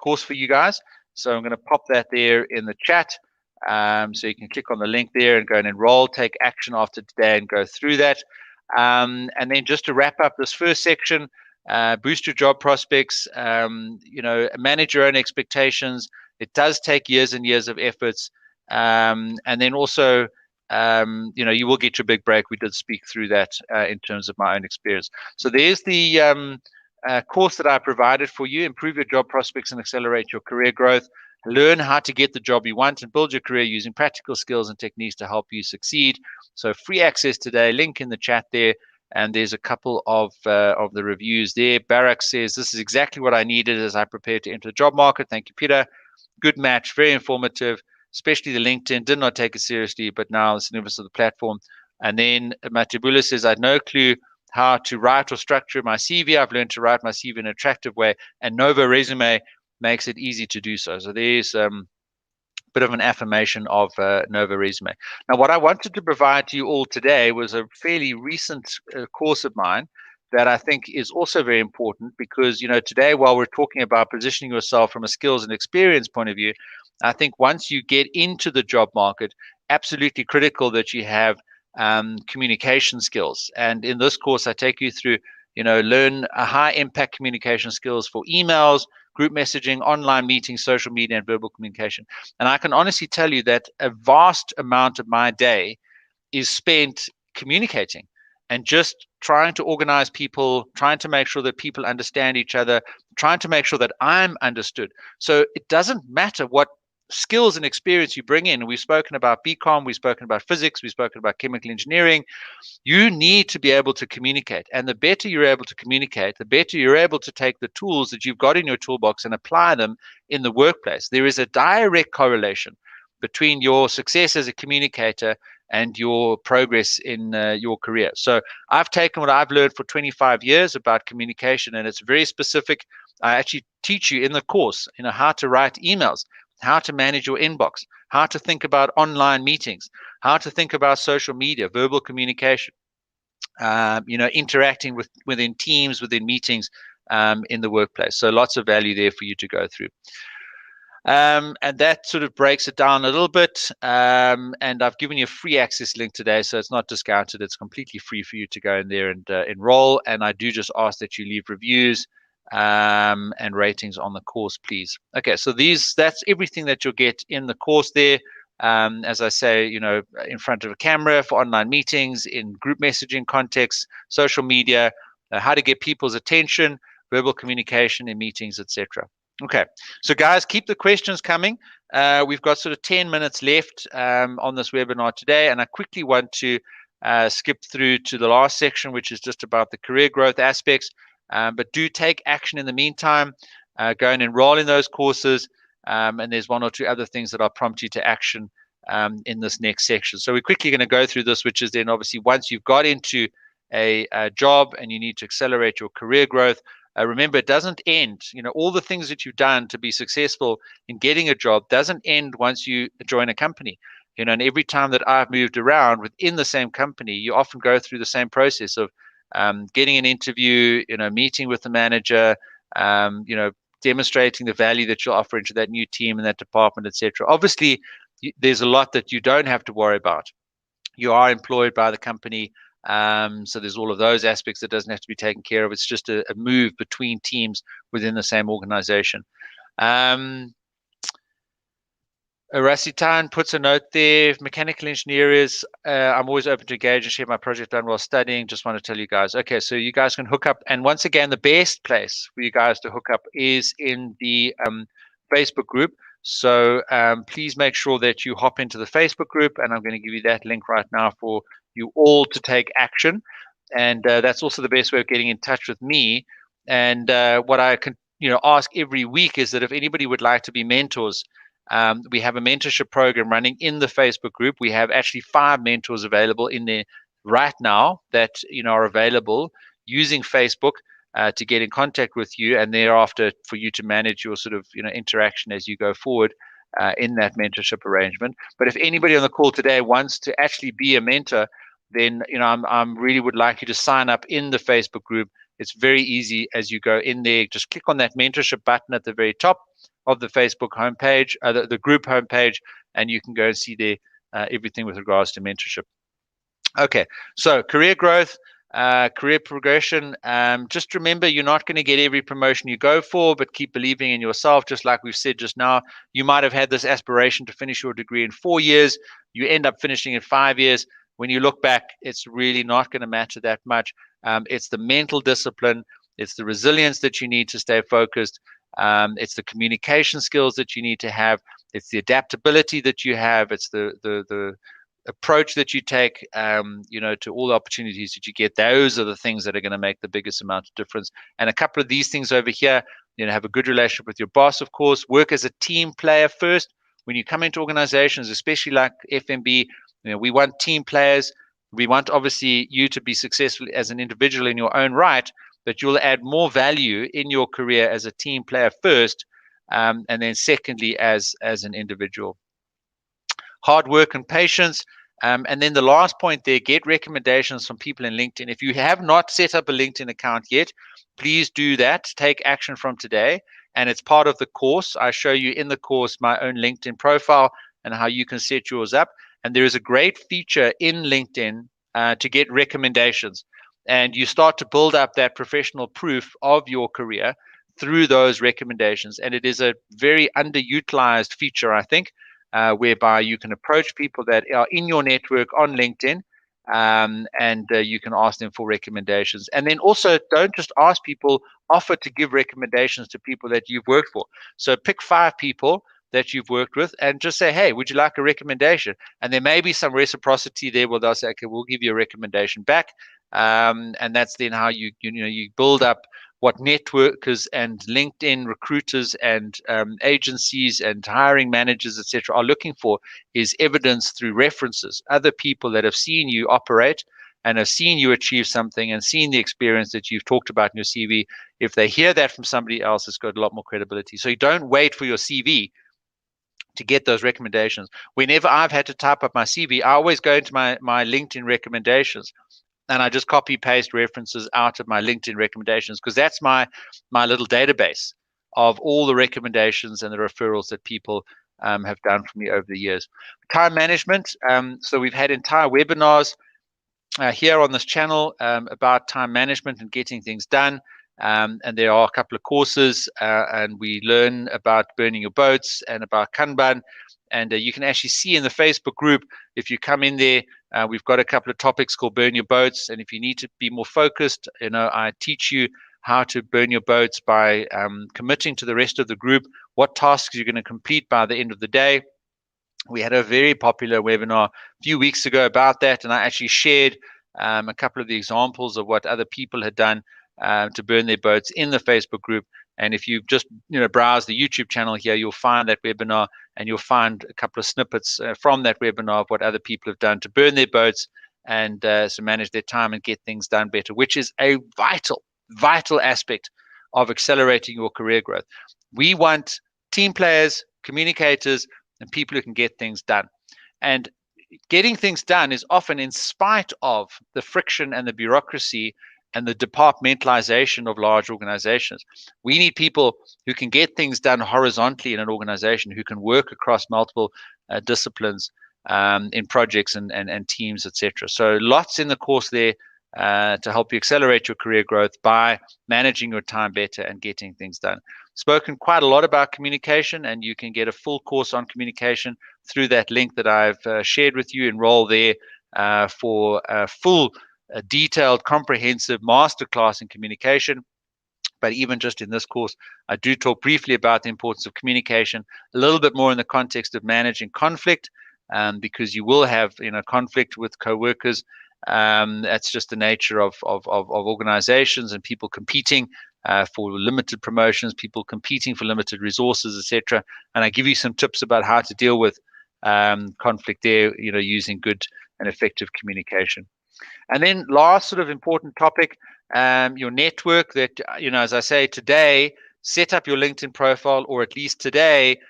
A: course for you guys. So I'm going to pop that there in the chat. So you can click on the link there and go and enroll, take action after today and go through that. And then just to wrap up this first section, boost your job prospects, manage your own expectations. It does take years and years of efforts. And then also, you will get your big break. We did speak through that in terms of my own experience. So there's the course that I provided for you. Improve your job prospects and accelerate your career growth. Learn how to get the job you want and build your career using practical skills and techniques to help you succeed. So free access today, link in the chat there. And there's a couple of the reviews there. Barak says, this is exactly what I needed as I prepare to enter the job market. Thank you, Peter. Good match, very informative, especially the LinkedIn. Did not take it seriously, but now the significance of the platform. And then Matibula says, I had no clue how to write or structure my CV. I've learned to write my CV in an attractive way, and Nova Resume makes it easy to do so. So there's a bit of an affirmation of Nova Resume. Now, what I wanted to provide to you all today was a fairly recent course of mine that I think is also very important, because today, while we're talking about positioning yourself from a skills and experience point of view, I think once you get into the job market, absolutely critical that you have communication skills. And in this course, I take you through, learn a high impact communication skills for emails, group messaging, online meetings, social media, and verbal communication. And I can honestly tell you that a vast amount of my day is spent communicating and just trying to organize people, trying to make sure that people understand each other, trying to make sure that I'm understood. So it doesn't matter what skills and experience you bring in. We've spoken about BCom, we've spoken about physics, we've spoken about chemical engineering. You need to be able to communicate. And the better you're able to communicate, the better you're able to take the tools that you've got in your toolbox and apply them in the workplace. There is a direct correlation between your success as a communicator and your progress in your career. So I've taken what I've learned for 25 years about communication, and it's very specific. I actually teach you in the course, how to write emails, how to manage your inbox, how to think about online meetings, how to think about social media, verbal communication, interacting within teams, within meetings, in the workplace. So lots of value there for you to go through. And that sort of breaks it down a little bit. And I've given you a free access link today, so it's not discounted. It's completely free for you to go in there and enroll. And I do just ask that you leave reviews and ratings on the course, please. Okay, so that's everything that you'll get in the course there. As I say, in front of a camera for online meetings, in group messaging contexts, social media, how to get people's attention, verbal communication in meetings, etc. Okay, so guys, keep the questions coming. We've got sort of 10 minutes left on this webinar today, and I quickly want to skip through to the last section, which is just about the career growth aspects. But do take action in the meantime. go and enroll in those courses. And there's one or two other things that I'll prompt you to action in this next section. So we're quickly going to go through this, which is then obviously once you've got into a job and you need to accelerate your career growth, remember, it doesn't end. All the things that you've done to be successful in getting a job doesn't end once you join a company. And every time that I've moved around within the same company, you often go through the same process of getting an interview, meeting with the manager, demonstrating the value that you're offering to that new team and that department, etc. Obviously, there's a lot that you don't have to worry about. You are employed by the company. So there's all of those aspects that doesn't have to be taken care of. It's just a move between teams within the same organization. Rasitan puts a note there. Mechanical engineers, I'm always open to engage and share my project done while studying. Just want to tell you guys. Okay, so you guys can hook up. And once again, the best place for you guys to hook up is in the Facebook group. So please make sure that you hop into the Facebook group, and I'm going to give you that link right now for you all to take action. And that's also the best way of getting in touch with me. And what I can ask every week is that if anybody would like to be mentors, we have a mentorship program running in the Facebook group. We have actually 5 mentors available in there right now that are available using Facebook to get in contact with you, and thereafter for you to manage your sort of interaction as you go forward in that mentorship arrangement. But if anybody on the call today wants to actually be a mentor, then I'm really would like you to sign up in the Facebook group. It's very easy. As you go in there, just click on that mentorship button at the very top of the Facebook homepage, the group homepage, and you can go and see there everything with regards to mentorship. Okay, so career growth, career progression. Just remember, you're not going to get every promotion you go for, but keep believing in yourself. Just like we've said just now, you might have had this aspiration to finish your degree in 4 years. You end up finishing in 5 years. When you look back, it's really not going to matter that much. It's the mental discipline. It's the resilience that you need to stay focused. It's the communication skills that you need to have. It's the adaptability that you have. It's the approach that you take, to all the opportunities that you get. Those are the things that are going to make the biggest amount of difference. And a couple of these things over here, have a good relationship with your boss, of course. Work as a team player first. When you come into organizations, especially like FMB, we want team players. We want, obviously, you to be successful as an individual in your own right, but you'll add more value in your career as a team player first, and then secondly as an individual. Hard work and patience. And then the last point there, get recommendations from people in LinkedIn. If you have not set up a LinkedIn account yet, please do that. Take action from today. And it's part of the course. I show you in the course my own LinkedIn profile and how you can set yours up. And there is a great feature in LinkedIn to get recommendations. And you start to build up that professional proof of your career through those recommendations. And it is a very underutilized feature, I think, whereby you can approach people that are in your network on LinkedIn, and you can ask them for recommendations. And then also, don't just ask people, offer to give recommendations to people that you've worked for. So pick 5 people that you've worked with and just say, hey, would you like a recommendation? And there may be some reciprocity there where they'll say, okay, we'll give you a recommendation back. And that's then how you build up what networkers and LinkedIn recruiters and agencies and hiring managers, etc., are looking for is evidence through references, other people that have seen you operate and have seen you achieve something and seen the experience that you've talked about in your CV. If they hear that from somebody else, it's got a lot more credibility. So you don't wait for your CV to get those recommendations. Whenever I've had to type up my CV, I always go into my LinkedIn recommendations, and I just copy paste references out of my LinkedIn recommendations, because that's my little database of all the recommendations and the referrals that people have done for me over the years. Time management. So we've had entire webinars here on this channel about time management and getting things done. And there are a couple of courses, and we learn about burning your boats and about Kanban. And you can actually see in the Facebook group, if you come in there, we've got a couple of topics called Burn Your Boats. And if you need to be more focused, I teach you how to burn your boats by committing to the rest of the group, what tasks you're going to complete by the end of the day. We had a very popular webinar a few weeks ago about that, and I actually shared a couple of the examples of what other people had done to burn their boats in the Facebook group. And if you just browse the YouTube channel here, you'll find that webinar, and you'll find a couple of snippets from that webinar of what other people have done to burn their boats and so manage their time and get things done better, which is a vital aspect of accelerating your career growth. We want team players, communicators, and people who can get things done. And getting things done is often in spite of the friction and the bureaucracy and the departmentalization of large organizations. We need people who can get things done horizontally in an organization, who can work across multiple disciplines in projects and teams, etc. So lots in the course there to help you accelerate your career growth by managing your time better and getting things done. Spoken quite a lot about communication, and you can get a full course on communication through that link that I've shared with you. Enroll there for a full, detailed, comprehensive masterclass in communication. But even just in this course, I do talk briefly about the importance of communication, a little bit more in the context of managing conflict, because you will have conflict with coworkers. That's just the nature of organizations and people competing for limited promotions, people competing for limited resources, etc. And I give you some tips about how to deal with conflict there, using good and effective communication. And then last sort of important topic, your network. That, as I say today, set up your LinkedIn profile, or at least today,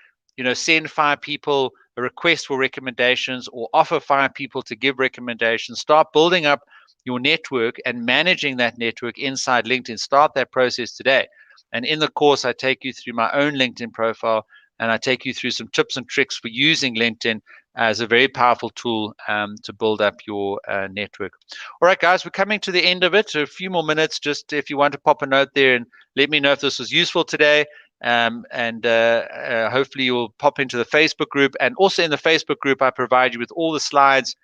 A: send 5 people a request for recommendations, or offer 5 people to give recommendations. Start building up your network and managing that network inside LinkedIn. Start that process today. And in the course, I take you through my own LinkedIn profile, and I take you through some tips and tricks for using LinkedIn as a very powerful tool to build up your network. All right, guys, we're coming to the end of it. So a few more minutes, just if you want to pop a note there and let me know if this was useful today. Hopefully you'll pop into the Facebook group. And also in the Facebook group, I provide you with all the slides,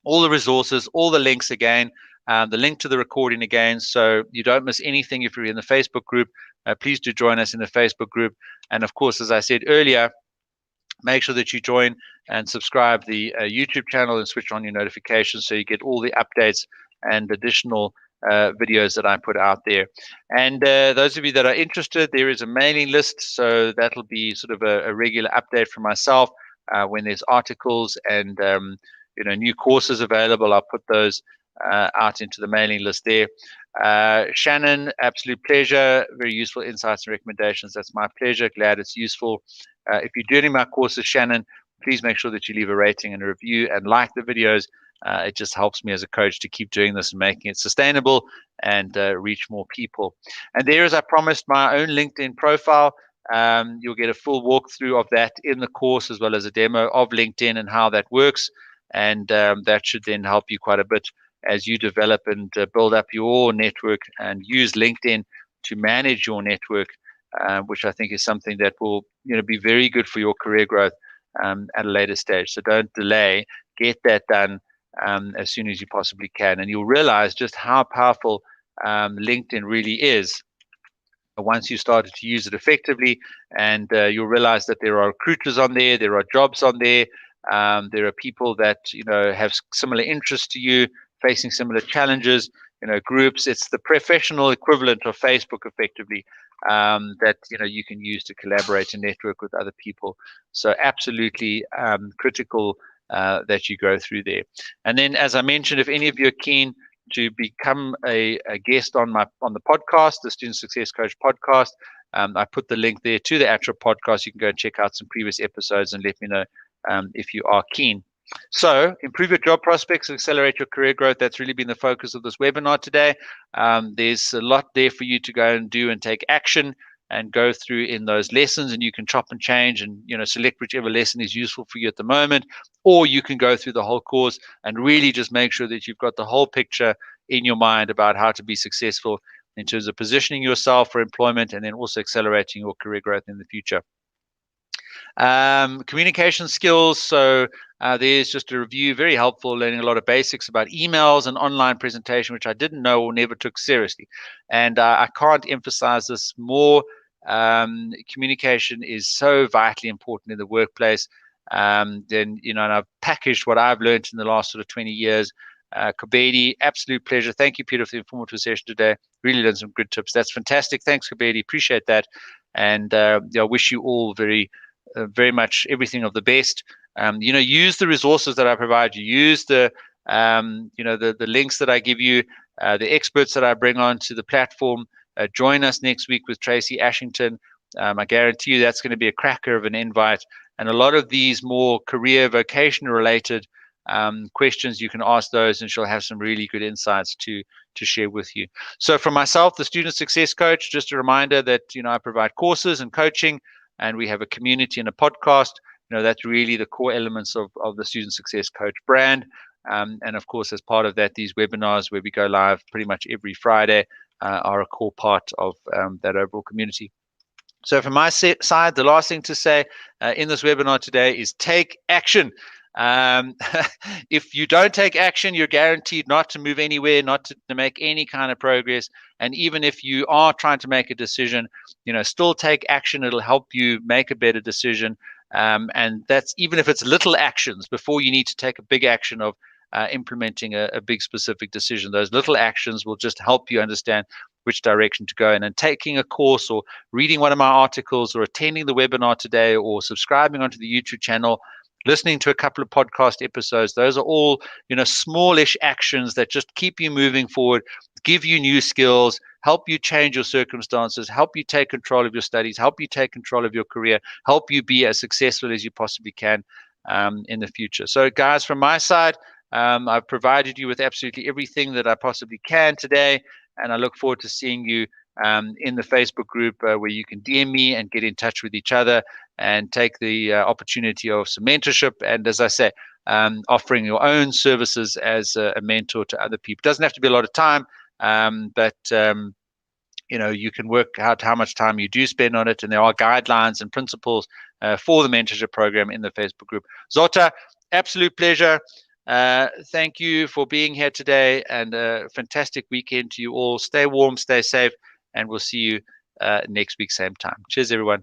A: all the resources, all the links again, the link to the recording again, so you don't miss anything if you're in the Facebook group. Please do join us in the Facebook group. And of course, as I said earlier, make sure that you join and subscribe the YouTube channel and switch on your notifications so you get all the updates and additional videos that I put out there. And those of you that are interested, there is a mailing list, so that'll be sort of a regular update from myself when there's articles and new courses available. I'll put those out into the mailing list there. Shannon, absolute pleasure. Very useful insights and recommendations. That's my pleasure. Glad it's useful. If you're doing my courses, Shannon, please make sure that you leave a rating and a review and like the videos. It just helps me as a coach to keep doing this and making it sustainable and reach more people. And there, as I promised, my own LinkedIn profile. You'll get a full walkthrough of that in the course, as well as a demo of LinkedIn and how that works. And that should then help you quite a bit as you develop and build up your network and use LinkedIn to manage your network, which I think is something that will be very good for your career growth at a later stage. So don't delay. Get that done as soon as you possibly can. And you'll realize just how powerful LinkedIn really is once you started to use it effectively. And you'll realize that there are recruiters on there, there are jobs on there, there are people that have similar interests to you, facing similar challenges, groups. It's the professional equivalent of Facebook effectively, that you can use to collaborate and network with other people. So absolutely critical that you go through there. And then, as I mentioned, if any of you are keen to become a guest on the podcast, the Student Success Coach podcast, I put the link there to the actual podcast. You can go and check out some previous episodes and let me know if you are keen. So, improve your job prospects, accelerate your career growth. That's really been the focus of this webinar today. There's a lot there for you to go and do and take action and go through in those lessons, and you can chop and change and select whichever lesson is useful for you at the moment, or you can go through the whole course and really just make sure that you've got the whole picture in your mind about how to be successful in terms of positioning yourself for employment and then also accelerating your career growth in the future. Communication skills. So there's just a review, very helpful, learning a lot of basics about emails and online presentation, which I didn't know or never took seriously. And I can't emphasize this more. Communication is so vitally important in the workplace. And I've packaged what I've learned in the last sort of 20 years Kobedi, absolute pleasure. Thank you, Peter, for the informative session today. Really learned some good tips. That's fantastic. Thanks, Kobedi. Appreciate that. And I wish you all very much everything of the best. Use the resources that I provide you. Use the links that I give you, the experts that I bring onto the platform. Join us next week with Tracy Ashington. I guarantee you that's going to be a cracker of an invite. And a lot of these more career, vocational related questions, you can ask those, and she'll have some really good insights to share with you. So for myself, the Student Success Coach, just a reminder that I provide courses and coaching, and we have a community and a podcast. That's really the core elements of the Student Success Coach brand. And of course, as part of that, these webinars where we go live pretty much every Friday are a core part of that overall community. So from my side, the last thing to say in this webinar today is take action. If you don't take action, you're guaranteed not to move anywhere, not to make any kind of progress. And even if you are trying to make a decision, still take action. It'll help you make a better decision. And that's even if it's little actions before you need to take a big action of implementing a big specific decision. Those little actions will just help you understand which direction to go in. And taking a course or reading one of my articles or attending the webinar today or subscribing onto the YouTube channel, listening to a couple of podcast episodes, those are all, smallish actions that just keep you moving forward, give you new skills, help you change your circumstances, help you take control of your studies, help you take control of your career, help you be as successful as you possibly can in the future. So guys, from my side, I've provided you with absolutely everything that I possibly can today. And I look forward to seeing you in the Facebook group where you can DM me and get in touch with each other and take the opportunity of some mentorship. And as I say, offering your own services as a mentor to other people. It doesn't have to be a lot of time, but you can work out how much time you do spend on it. And there are guidelines and principles for the mentorship program in the Facebook group. Zota, absolute pleasure. Thank you for being here today, and a fantastic weekend to you all. Stay warm, stay safe, and we'll see you next week, same time. Cheers, everyone.